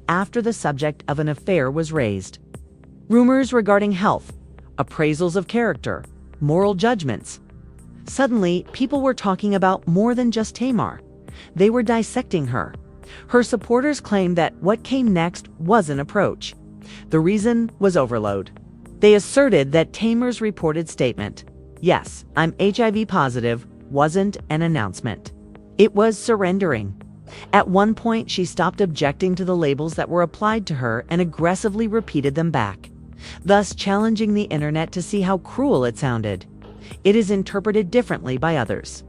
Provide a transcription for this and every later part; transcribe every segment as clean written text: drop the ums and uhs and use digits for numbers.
after the subject of an affair was raised. Rumors regarding health, appraisals of character, moral judgments. Suddenly, people were talking about more than just Tamar. They were dissecting her. Her supporters claimed that what came next was an approach. The reason was overload. They asserted that Tamar's reported statement, "Yes, I'm HIV positive," wasn't an announcement. It was surrendering. At one point, she stopped objecting to the labels that were applied to her and aggressively repeated them back, thus challenging the internet to see how cruel it sounded. It is interpreted differently by others.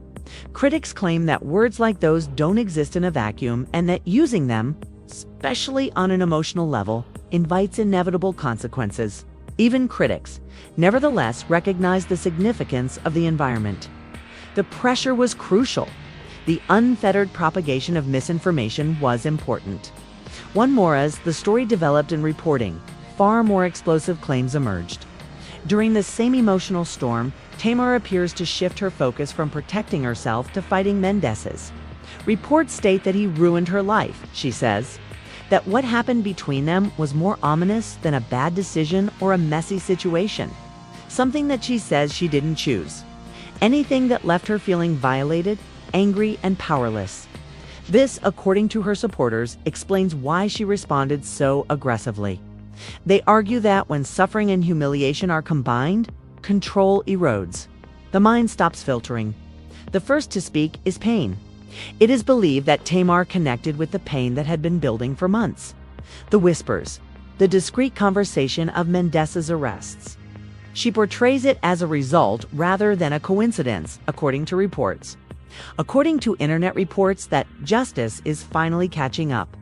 Critics claim that words like those don't exist in a vacuum and that using them, especially on an emotional level, invites inevitable consequences. Even critics, nevertheless, recognize the significance of the environment. The pressure was crucial. The unfettered propagation of misinformation was important. One more as the story developed in reporting, far more explosive claims emerged. During the same emotional storm, Tamar appears to shift her focus from protecting herself to fighting Mendeecees. Reports state that he ruined her life, she says. That what happened between them was more ominous than a bad decision or a messy situation. Something that she says she didn't choose. Anything that left her feeling violated, angry, and powerless. This, according to her supporters, explains why she responded so aggressively. They argue that when suffering and humiliation are combined, control erodes. The mind stops filtering. The first to speak is pain. It is believed that Tamar connected with the pain that had been building for months. The whispers, the discreet conversation of Mendeecees' arrests. She portrays it as a result rather than a coincidence, according to reports. According to internet reports that justice is finally catching up.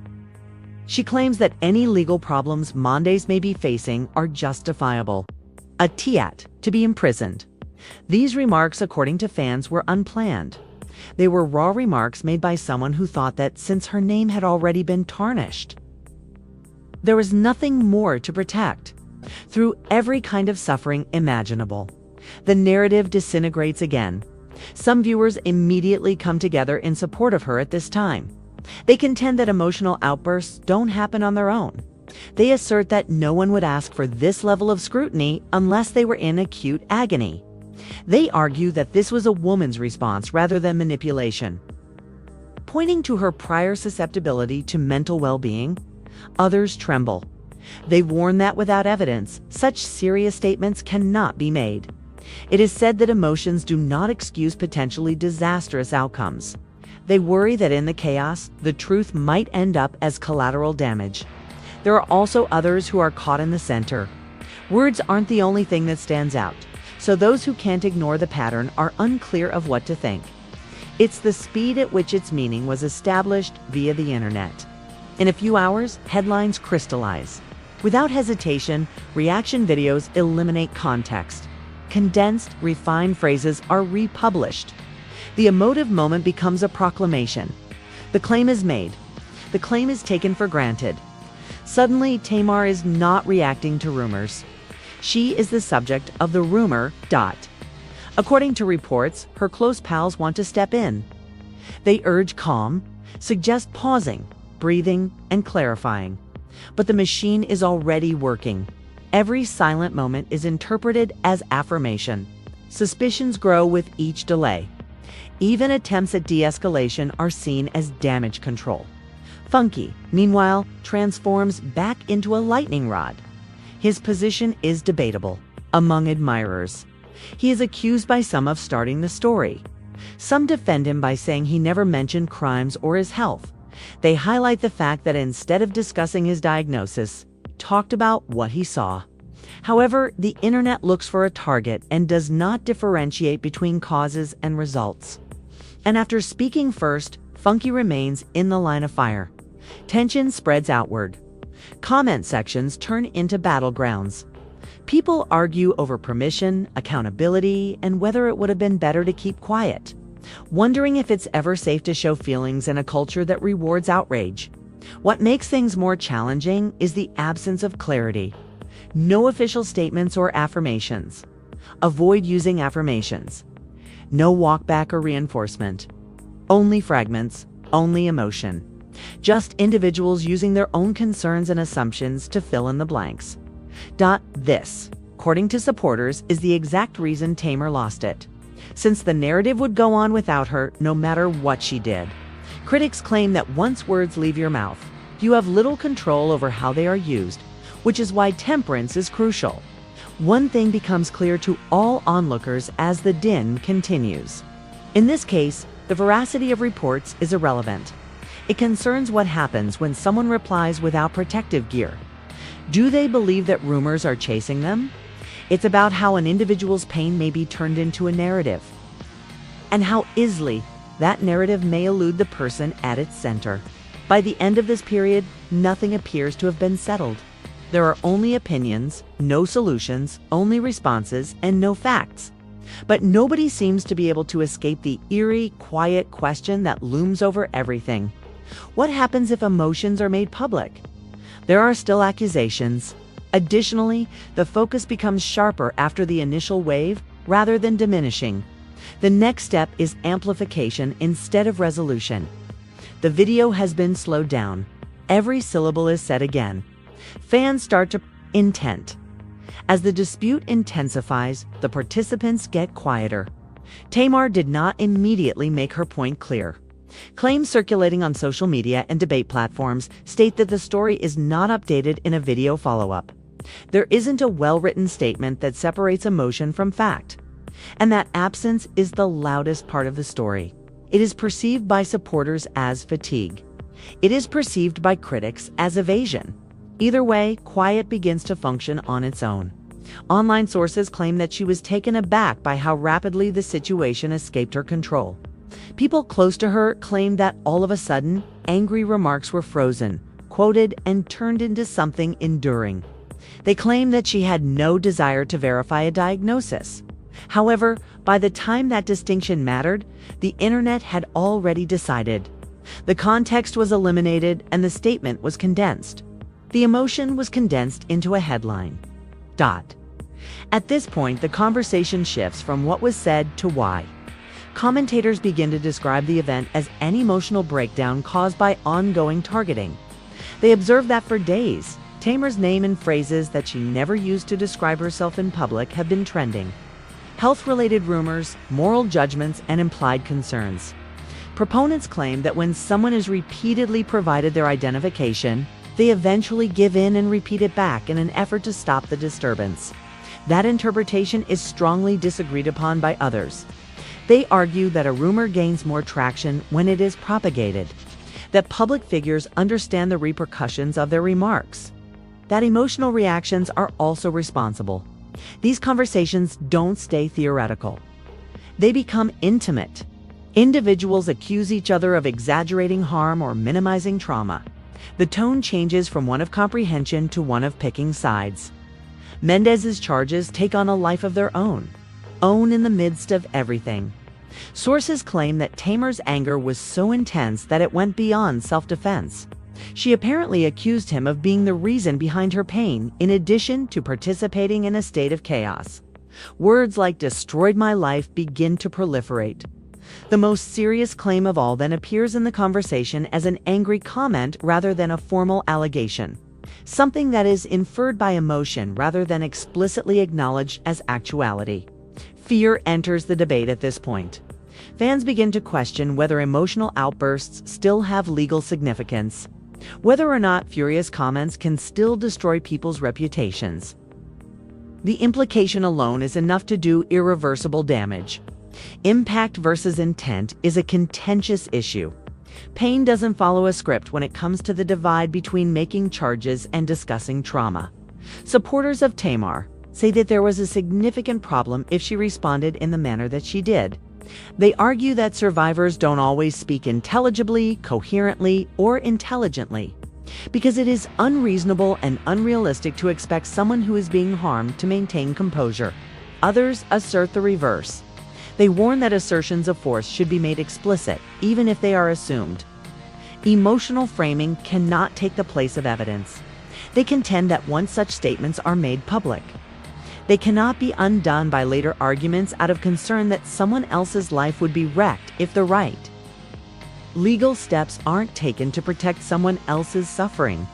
She claims that any legal problems Mendeecees may be facing are justifiable. A tiat, to be imprisoned. These remarks, according to fans, were unplanned. They were raw remarks made by someone who thought that since her name had already been tarnished, there was nothing more to protect. Through every kind of suffering imaginable, the narrative disintegrates again. Some viewers immediately come together in support of her at this time. They contend that emotional outbursts don't happen on their own. They assert that no one would ask for this level of scrutiny unless they were in acute agony. They argue that this was a woman's response rather than manipulation. Pointing to her prior susceptibility to mental well-being, others tremble. They warn that without evidence, such serious statements cannot be made. It is said that emotions do not excuse potentially disastrous outcomes. They worry that in the chaos, the truth might end up as collateral damage. There are also others who are caught in the center. Words aren't the only thing that stands out, so those who can't ignore the pattern are unclear of what to think. It's the speed at which its meaning was established via the internet. In a few hours, headlines crystallize. Without hesitation, reaction videos eliminate context. Condensed, refined phrases are republished. The emotive moment becomes a proclamation. The claim is made. The claim is taken for granted. Suddenly, Tamar is not reacting to rumors. She is the subject of the rumor. According to reports, her close pals want to step in. They urge calm, suggest pausing, breathing, and clarifying. But the machine is already working. Every silent moment is interpreted as affirmation. Suspicions grow with each delay. Even attempts at de-escalation are seen as damage control. Funky, meanwhile, transforms back into a lightning rod. His position is debatable among admirers. He is accused by some of starting the story. Some defend him by saying he never mentioned crimes or his health. They highlight the fact that instead of discussing his diagnosis, he talked about what he saw. However, the internet looks for a target and does not differentiate between causes and results. And after speaking first, Funky remains in the line of fire. Tension spreads outward. Comment sections turn into battlegrounds. People argue over permission, accountability, and whether it would have been better to keep quiet, wondering if it's ever safe to show feelings in a culture that rewards outrage. What makes things more challenging is the absence of clarity. No official statements or affirmations. Avoid using affirmations. No walkback or reinforcement. Only fragments, only emotion. just individuals using their own concerns and assumptions to fill in the blanks. This, according to supporters, is the exact reason Tamar lost it, since the narrative would go on without her no matter what she did. Critics claim that once words leave your mouth, you have little control over how they are used, which is why temperance is crucial. One thing becomes clear to all onlookers as the din continues. In this case, the veracity of reports is irrelevant. It concerns what happens when someone replies without protective gear. Do they believe that rumors are chasing them? It's about how an individual's pain may be turned into a narrative, and how easily that narrative may elude the person at its center. By the end of this period, nothing appears to have been settled. There are only opinions, no solutions, only responses, and no facts. But nobody seems to be able to escape the eerie, quiet question that looms over everything. What happens if emotions are made public? There are still accusations. Additionally, the focus becomes sharper after the initial wave rather than diminishing. The next step is amplification instead of resolution. The video has been slowed down. Every syllable is said again. Fans start to intent. As the dispute intensifies, the participants get quieter. Tamar did not immediately make her point clear. Claims circulating on social media and debate platforms state that the story is not updated in a video follow-up. There isn't a well-written statement that separates emotion from fact. And that absence is the loudest part of the story. It is perceived by supporters as fatigue. It is perceived by critics as evasion. Either way, quiet begins to function on its own. Online sources claim that she was taken aback by how rapidly the situation escaped her control. People close to her claimed that all of a sudden, angry remarks were frozen, quoted, and turned into something enduring. They claim that she had no desire to verify a diagnosis. However, by the time that distinction mattered, the internet had already decided. The context was eliminated and the statement was condensed. The emotion was condensed into a headline. At this point, the conversation shifts from what was said to why. Commentators begin to describe the event as an emotional breakdown caused by ongoing targeting. They observe that for days, Tamar's name and phrases that she never used to describe herself in public have been trending. Health-related rumors, moral judgments, and implied concerns. Proponents claim that when someone is repeatedly provided their identification, they eventually give in and repeat it back in an effort to stop the disturbance. That interpretation is strongly disagreed upon by others. They argue that a rumor gains more traction when it is propagated, that public figures understand the repercussions of their remarks, that emotional reactions are also responsible. These conversations don't stay theoretical. They become intimate. Individuals accuse each other of exaggerating harm or minimizing trauma. The tone changes from one of comprehension to one of picking sides. Mendeecees' charges take on a life of their own in the midst of everything. Sources claim that Tamar's anger was so intense that it went beyond self-defense. She apparently accused him of being the reason behind her pain, in addition to participating in a state of chaos. Words like "destroyed my life" begin to proliferate. The most serious claim of all then appears in the conversation as an angry comment rather than a formal allegation, something that is inferred by emotion rather than explicitly acknowledged as actuality. Fear enters the debate at this point. Fans begin to question whether emotional outbursts still have legal significance, whether or not furious comments can still destroy people's reputations. The implication alone is enough to do irreversible damage. Impact versus intent is a contentious issue. Pain doesn't follow a script when it comes to the divide between making charges and discussing trauma. Supporters of Tamar say that there was a significant problem if she responded in the manner that she did. They argue that survivors don't always speak intelligibly, coherently, or intelligently, because it is unreasonable and unrealistic to expect someone who is being harmed to maintain composure. Others assert the reverse. They warn that assertions of force should be made explicit, even if they are assumed. Emotional framing cannot take the place of evidence. They contend that once such statements are made public, they cannot be undone by later arguments out of concern that someone else's life would be wrecked if the right Legal steps aren't taken to protect someone else's suffering.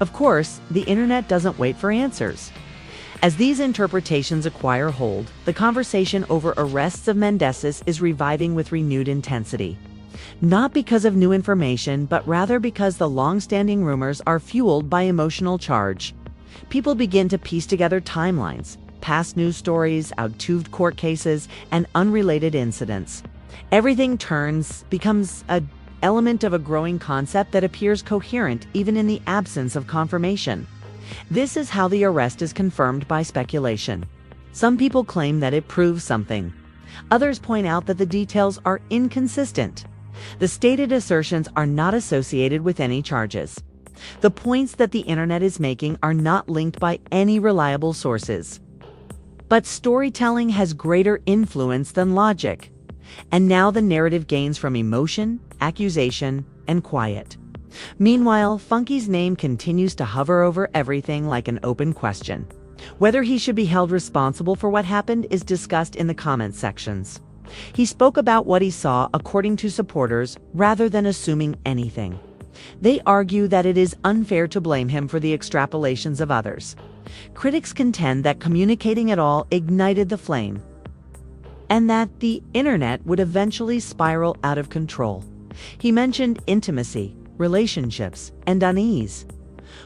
Of course, the internet doesn't wait for answers. As these interpretations acquire hold, the conversation over arrests of Mendeecees is reviving with renewed intensity. Not because of new information, but rather because the long-standing rumors are fueled by emotional charge. People begin to piece together timelines, past news stories, out-tuved court cases, and unrelated incidents. Everything becomes an element of a growing concept that appears coherent even in the absence of confirmation. This is how the arrest is confirmed by speculation. Some people claim that it proves something. Others point out that the details are inconsistent. The stated assertions are not associated with any charges. The points that the internet is making are not linked by any reliable sources. But storytelling has greater influence than logic. And now the narrative gains from emotion, accusation, and quiet. Meanwhile, Funky's name continues to hover over everything like an open question. Whether he should be held responsible for what happened is discussed in the comment sections. He spoke about what he saw according to supporters rather than assuming anything. They argue that it is unfair to blame him for the extrapolations of others. Critics contend that communicating at all ignited the flame, and that the internet would eventually spiral out of control. He mentioned intimacy, relationships, and unease.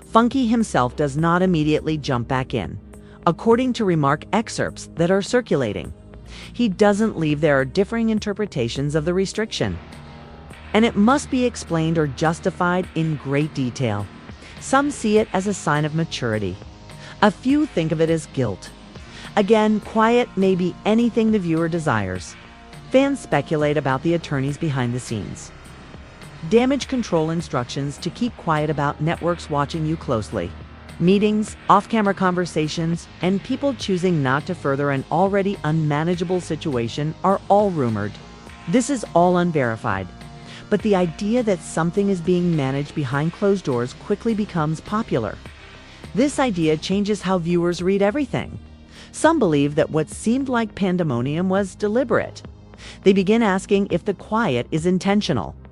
Funky himself does not immediately jump back in, according to remark excerpts that are circulating. He doesn't leave there are differing interpretations of the restriction, and it must be explained or justified in great detail. Some see it as a sign of maturity. A few think of it as guilt. Again, quiet may be anything the viewer desires. Fans speculate about the attorneys behind the scenes. Damage control instructions to keep quiet about networks watching you closely. Meetings, off-camera conversations, and people choosing not to further an already unmanageable situation are all rumored. This is all unverified. But the idea that something is being managed behind closed doors quickly becomes popular. This idea changes how viewers read everything. Some believe that what seemed like pandemonium was deliberate. They begin asking if the quiet is intentional.